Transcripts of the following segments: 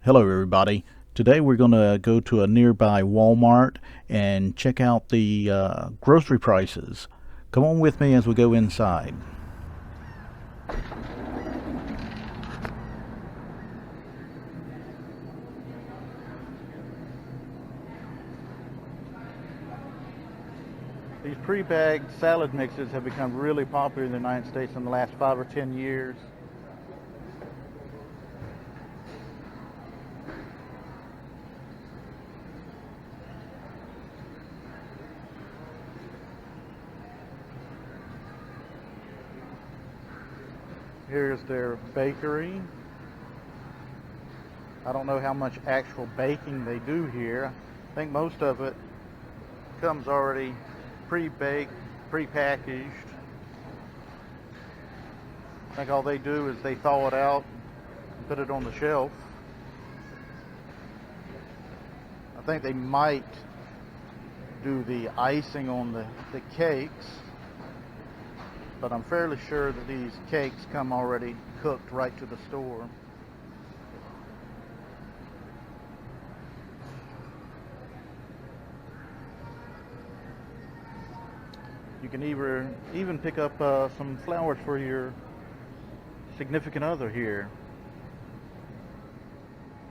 Hello everybody. Today we're going to go to a nearby Walmart and check out the grocery prices. Come on with me as we go inside. These pre-bagged salad mixes have become really popular in the United States in the last 5 or 10 years. Here's their bakery. I don't know how much actual baking they do here. I think most of it comes already pre-baked, pre-packaged. I think all they do is they thaw it out and put it on the shelf. I think they might do the icing on the cakes, but I'm fairly sure that these cakes come already cooked right to the store. You can even pick up some flowers for your significant other here.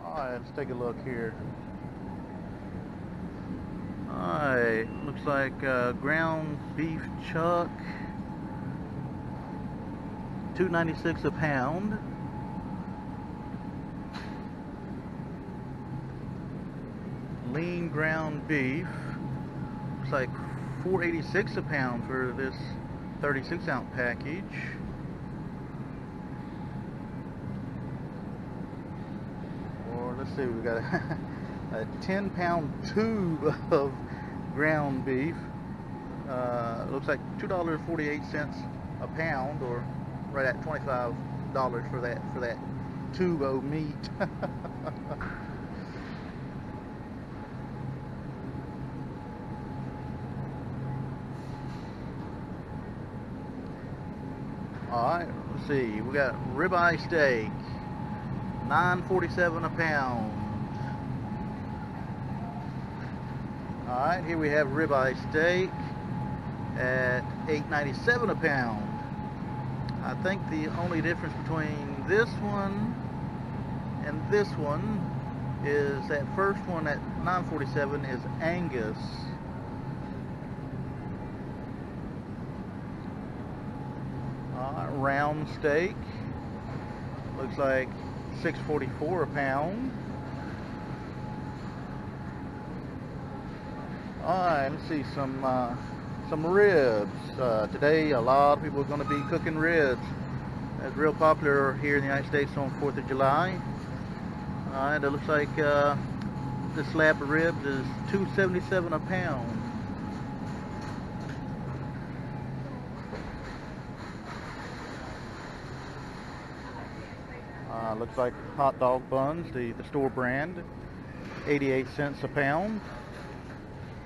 Alright, let's take a look here. Alright, looks like ground beef chuck, $2.96 a pound. Lean ground beef, looks like $4.86 a pound for this 36-ounce package. Or let's see, we've got a 10-pound tube of ground beef. Looks like $2.48 a pound, or right at $25 for that tube of meat. Alright, let's see. We got ribeye steak, $9.47 a pound. Alright, here we have ribeye steak at $8.97 a pound. I think the only difference between this one and this one is that first one at $9.47 is Angus. Round steak, looks like $6.44 a pound. Alright, let's see some ribs. Today a lot of people are going to be cooking ribs. That's real popular here in the United States on 4th of July. Alright, it looks like this slab of ribs is $2.77 a pound. Looks like hot dog buns, the store brand, 88 cents a pound.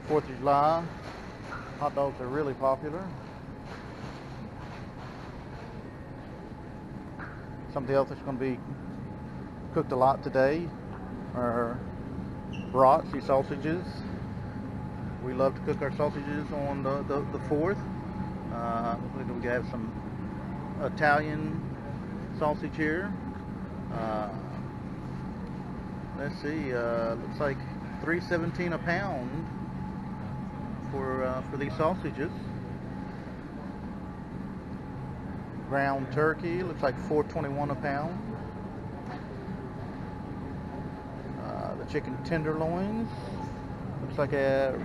4th of July, hot dogs are really popular. Something else that's going to be cooked a lot today are brats, these sausages. We love to cook our sausages on the 4th. We have some Italian sausage here. Let's see, looks like $3.17 a pound for these sausages. Ground turkey looks like $4.21 a pound. The chicken tenderloins looks like a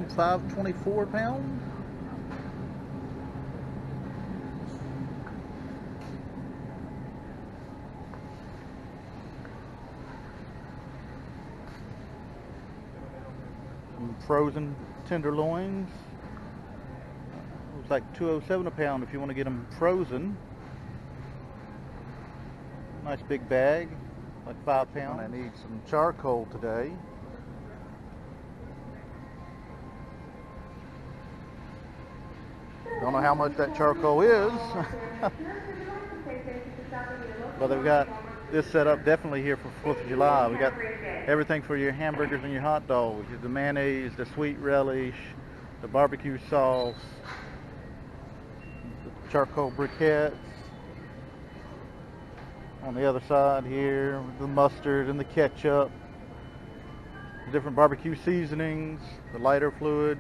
$5.24 a pound. Frozen tenderloins, looks like $2.07 a pound if you want to get them frozen. Nice big bag, like 5 pounds. I need some charcoal today. Don't know how much that charcoal is. But they've got this setup definitely here for 4th of July. We got everything for your hamburgers and your hot dogs. The mayonnaise, the sweet relish, the barbecue sauce, the charcoal briquettes. On the other side here, the mustard and the ketchup, the different barbecue seasonings, the lighter fluid.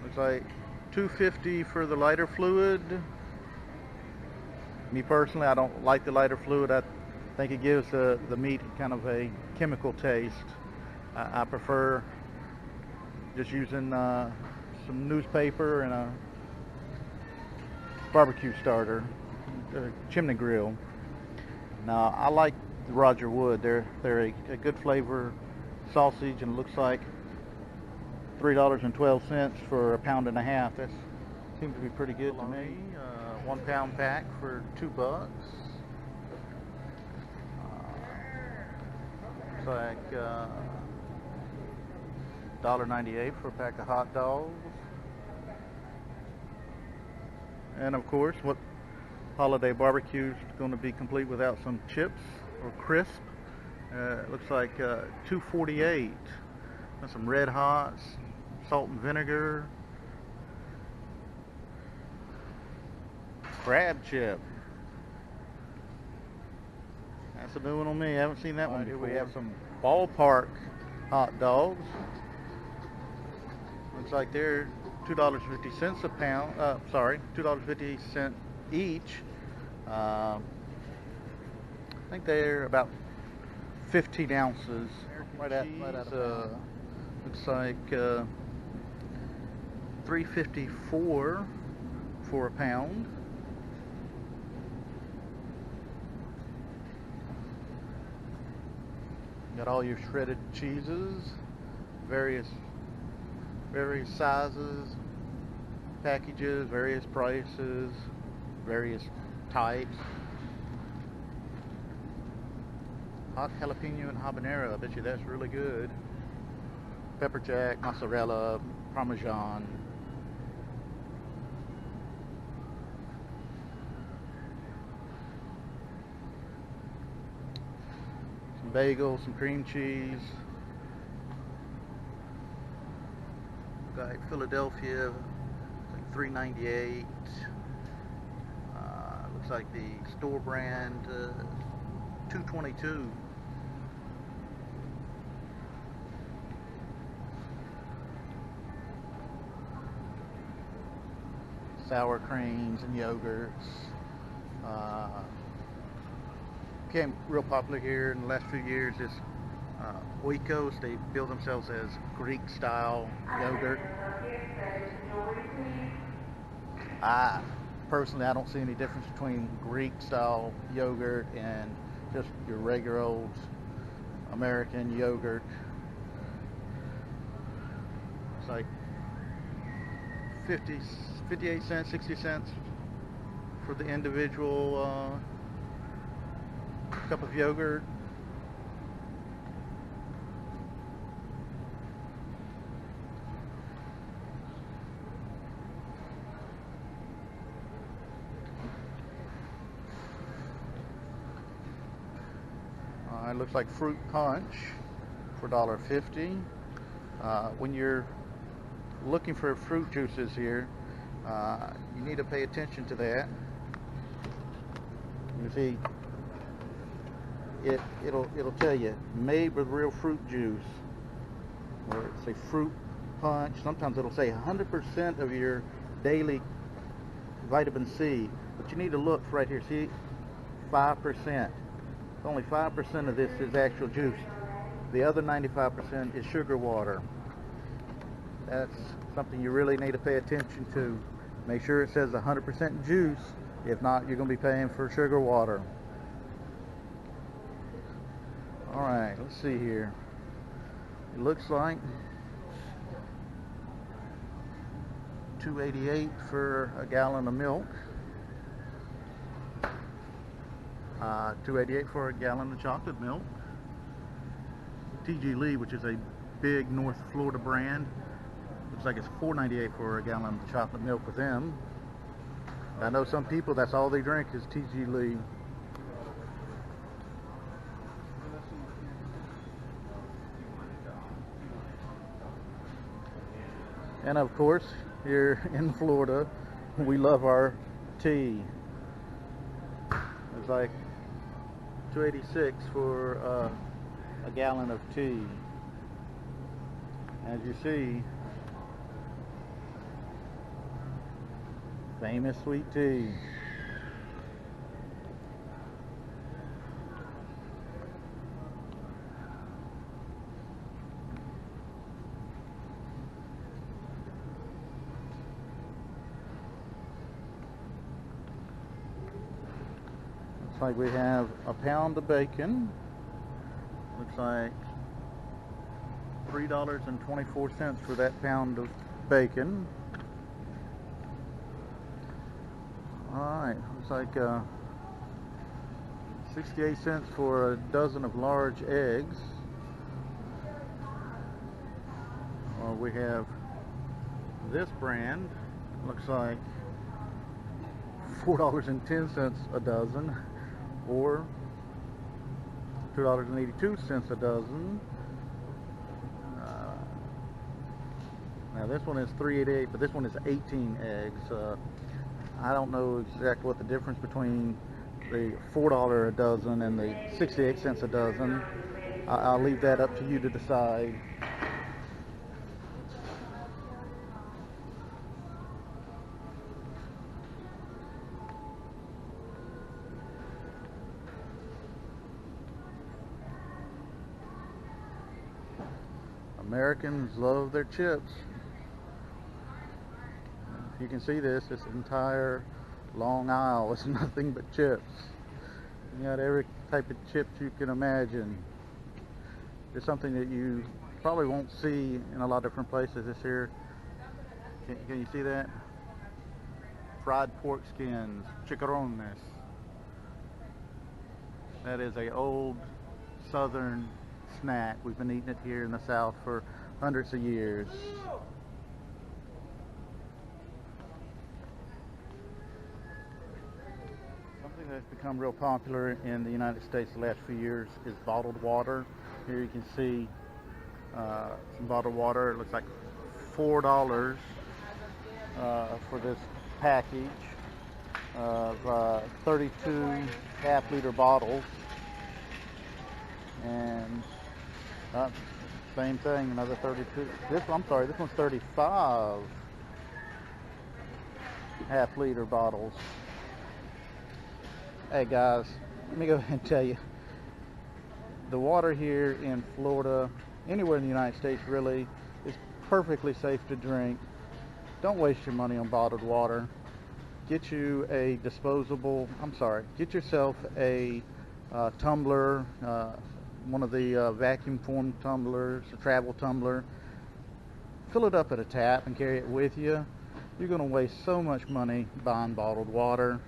Looks like $2.50 for the lighter fluid. Me personally, I don't like the lighter fluid. I think it gives the meat kind of a chemical taste. I prefer just using some newspaper and a barbecue starter, chimney grill. Now I like the Roger Wood. They're a good flavor sausage, and it looks like $3.12 for a pound and a half. That seems to be pretty good to me. 1 pound pack for $2. Looks like $1.98 for a pack of hot dogs. And of course, what holiday barbecue is going to be complete without some chips or crisp? It looks like $2.48. And some Red Hots, salt and vinegar, crab chip. That's a new one on me. I haven't seen that one before. We have some Ballpark hot dogs. Looks like they're $2.50 a pound. $2.50 each. I think they're about 15 ounces. Right at looks like $3.54 for a pound. Got all your shredded cheeses, various sizes, packages, various prices, various types. Hot jalapeno and habanero, I bet you that's really good. Pepper jack, mozzarella, parmesan. Some bagels, some cream cheese. Got Philadelphia, like $3.98. Looks like the store brand, $2.22. Sour creams and yogurts. Became real popular here in the last few years. This Oikos, they build themselves as Greek style yogurt. Personally, I don't see any difference between Greek style yogurt and just your regular old American yogurt. It's like 58 cents, 60 cents for the individual cup of yogurt. It looks like fruit punch for $1.50. When you're looking for fruit juices here, you need to pay attention to that. You see, it'll tell you made with real fruit juice, or say fruit punch. Sometimes it'll say 100% of your daily vitamin C, but you need to look right here. See, 5%. Only 5% of this is actual juice. The other 95% is sugar water. That's something you really need to pay attention to. Make sure it says 100% juice. If not, you're going to be paying for sugar water. Alright, let's see here. It looks like $2.88 for a gallon of milk. $2.88 for a gallon of chocolate milk. T.G. Lee, which is a big North Florida brand, looks like it's $4.98 for a gallon of chocolate milk with them. I know some people, that's all they drink is T.G. Lee. And of course, here in Florida, we love our tea. It's like $2.86 for a gallon of tea. As you see, famous sweet tea. Looks like we have a pound of bacon. Looks like $3.24 for that pound of bacon. Alright, looks like 68 cents for a dozen of large eggs. We have this brand, looks like $4.10 a dozen, or $2.82 a dozen. Now this one is $3.88, but this one is 18 eggs. I don't know exactly what the difference between the $4 a dozen and the 68 cents a dozen. I'll leave that up to you to decide. Americans love their chips. If you can see this entire long aisle is nothing but chips. You got every type of chips you can imagine. It's something that you probably won't see in a lot of different places this year. Can you see that? Fried pork skins, chicharrones. That is a old southern snack. We've been eating it here in the South for hundreds of years. Something that's become real popular in the United States the last few years is bottled water. Here you can see some bottled water. It looks like $4 for this package of 32 half-liter bottles. And same thing, another 32. I'm sorry, this one's 35 half-liter bottles. Hey guys, let me go ahead and tell you, the water here in Florida, anywhere in the United States really, is perfectly safe to drink. Don't waste your money on bottled water. Get you a disposable, get yourself a tumbler, one of the vacuum formed tumblers, a travel tumbler. Fill it up at a tap and carry it with you. You're going to waste so much money buying bottled water.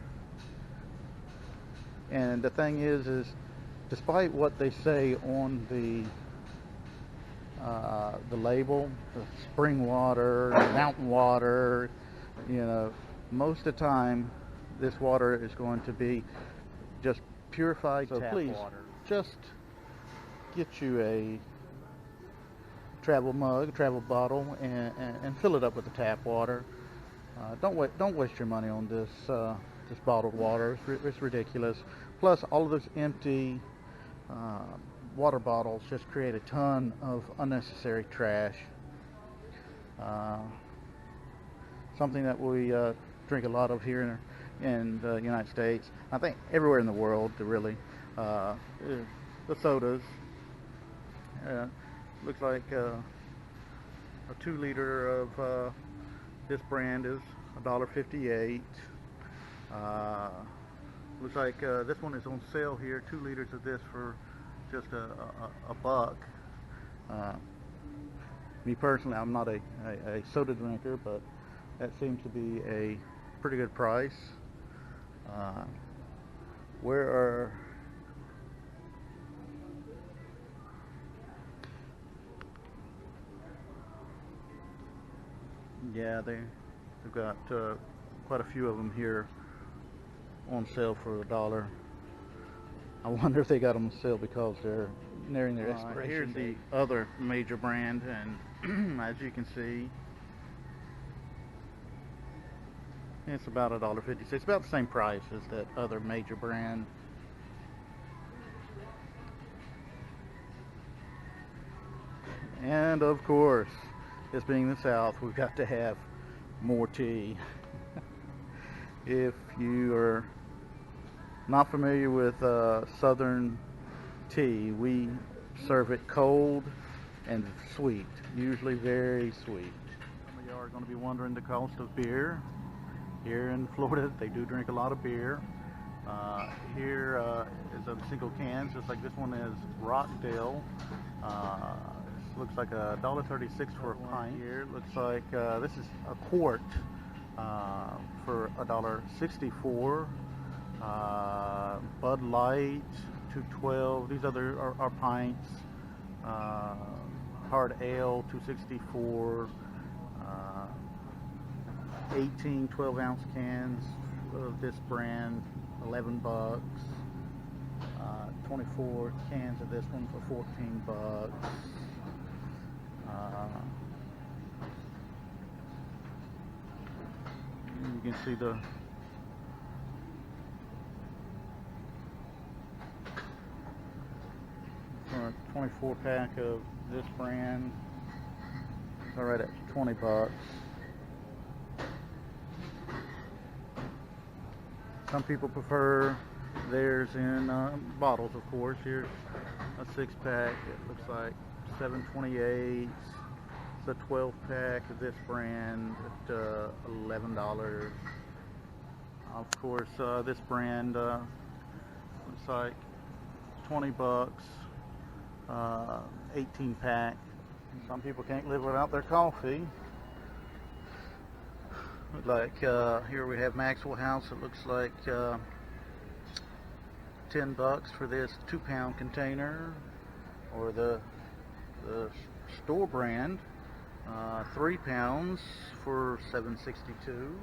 And the thing is despite what they say on the label, the spring water, the mountain water, you know, most of the time this water is going to be just purified tap water. Just get you a travel mug, a travel bottle, and fill it up with the tap water. Don't waste your money on this bottled water. It's ridiculous. Plus, all of those empty water bottles just create a ton of unnecessary trash. Something that we drink a lot of here in the United States. I think everywhere in the world, really. The sodas. Looks like a 2 liter of this brand is $1.58. Looks like this one is on sale here. 2 liters of this for just a buck. Me personally, I'm not a soda drinker, but that seems to be a pretty good price. Yeah, they've got quite a few of them here on sale for $1. I wonder if they got them on sale because they're nearing their expiration date. Here's the other major brand, and as you can see, It's about $1.50. It's about the same price as that other major brand. And of course, this being the South, we've got to have more tea. If you are not familiar with Southern tea, we serve it cold and sweet, usually very sweet. Some of y'all are going to be wondering the cost of beer. Here in Florida, they do drink a lot of beer. Here is a single cans, just like this one is Rockdale. This looks like $1.36 for a pint. Here it looks like this is a quart for $1.64. Bud Light, $2.12. These other are pints. Hard Ale, $2.64. 18 12-ounce cans of this brand, $11. 24 cans of this one for $14. You can see the 24 pack of this brand. All right, at $20. Some people prefer theirs in bottles, of course. Here's a 6-pack. It looks like $7.28. It's a 12-pack of this brand at $11. Of course, this brand looks like $20. 18-pack. Some people can't live without their coffee. Like here we have Maxwell House. It looks like $10 for this 2-pound container, or the store brand 3 pounds for $7.62.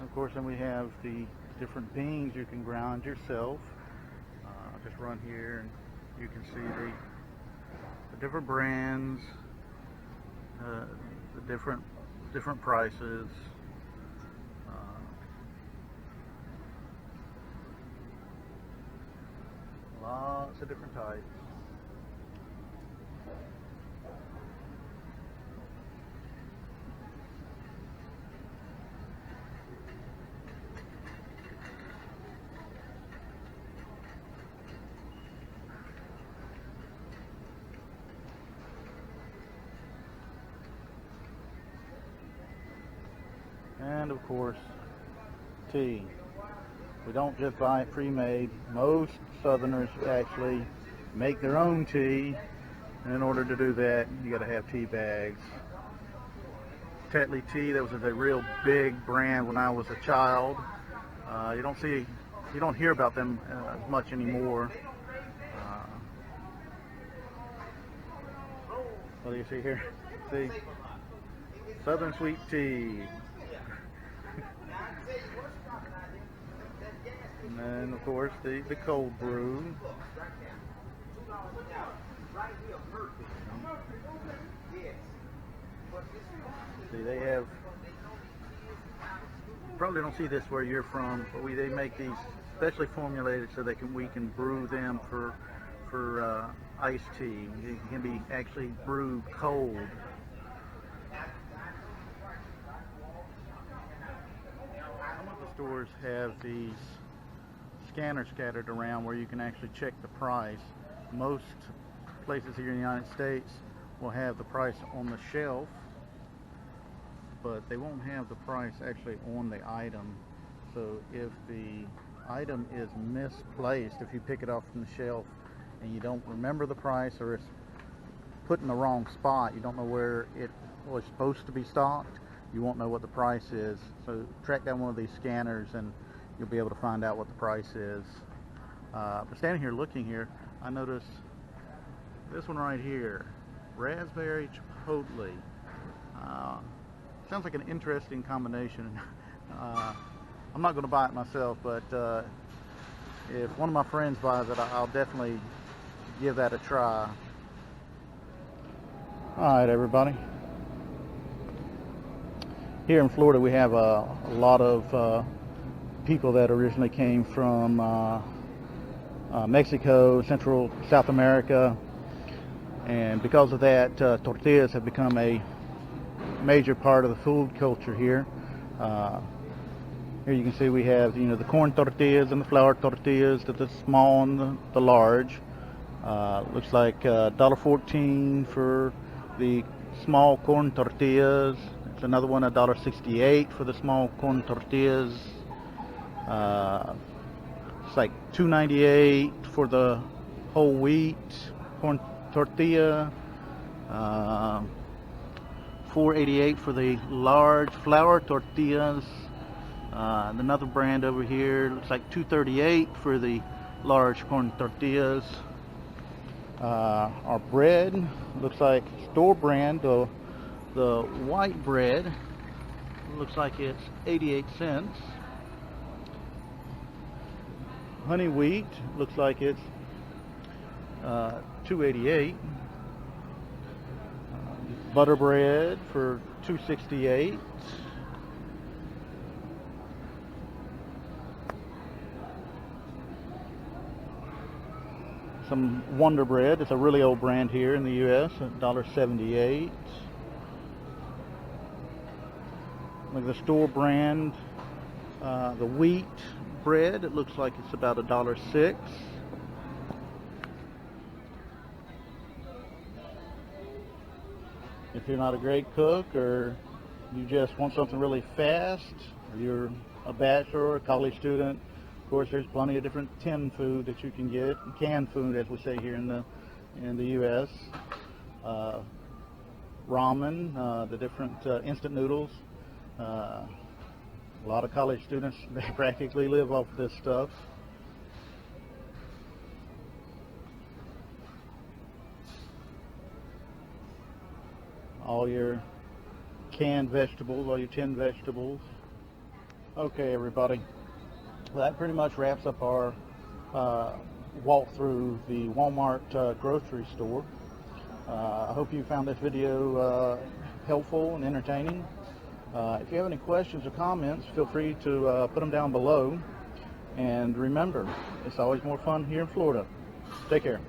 Of course, then we have the different beans you can grind yourself. Just run here and you can see the different brands, the different prices. Lots of different types. And of course, tea. We don't just buy it pre-made. Most Southerners actually make their own tea, and in order to do that, you got to have tea bags. Tetley tea, that was a real big brand when I was a child. You don't hear about them as much anymore. What do you see here? See, Southern sweet tea. And then, of course, the cold brew. See, they have, probably don't see this where you're from, but they make these specially formulated so we can brew them for iced tea. It can be actually brewed cold. Some of the stores have these scanners scattered around where you can actually check the price. Most places here in the United States will have the price on the shelf, but they won't have the price actually on the item. So if the item is misplaced, if you pick it off from the shelf and you don't remember the price, or it's put in the wrong spot, you don't know where it was supposed to be stocked, you won't know what the price is. So track down one of these scanners and you'll be able to find out what the price is. But standing here looking here, I noticed this one right here, raspberry chipotle. Sounds like an interesting combination. I'm not going to buy it myself, but if one of my friends buys it, I'll definitely give that a try. Alright, everybody. Here in Florida we have a lot of people that originally came from Mexico, Central South America, and because of that, tortillas have become a major part of the food culture here. Here you can see we have, the corn tortillas and the flour tortillas, the small and the large. Looks like $1.14 for the small corn tortillas. There's another one, $1.68 for the small corn tortillas. It's like $2.98 for the whole wheat corn tortilla. $4.88 for the large flour tortillas. Another brand over here looks like $2.38 for the large corn tortillas. Our bread looks like store brand. The white bread looks like it's 88 cents. Honey wheat looks like it's $2.88. Butter bread for $2.68. Some Wonder Bread. It's a really old brand here in the U.S. $1.78. Like the store brand, the wheat bread, it looks like it's about $1.06. If you're not a great cook, or you just want something really fast, or you're a bachelor or a college student, of course there's plenty of different tin food that you can get, canned food as we say here in the U.S. Ramen, the different instant noodles. A lot of college students, they practically live off this stuff. All your canned vegetables, all your tinned vegetables. Okay, everybody. Well, that pretty much wraps up our walk through the Walmart grocery store. I hope you found this video helpful and entertaining. If you have any questions or comments, feel free to put them down below. And remember, it's always more fun here in Florida. Take care.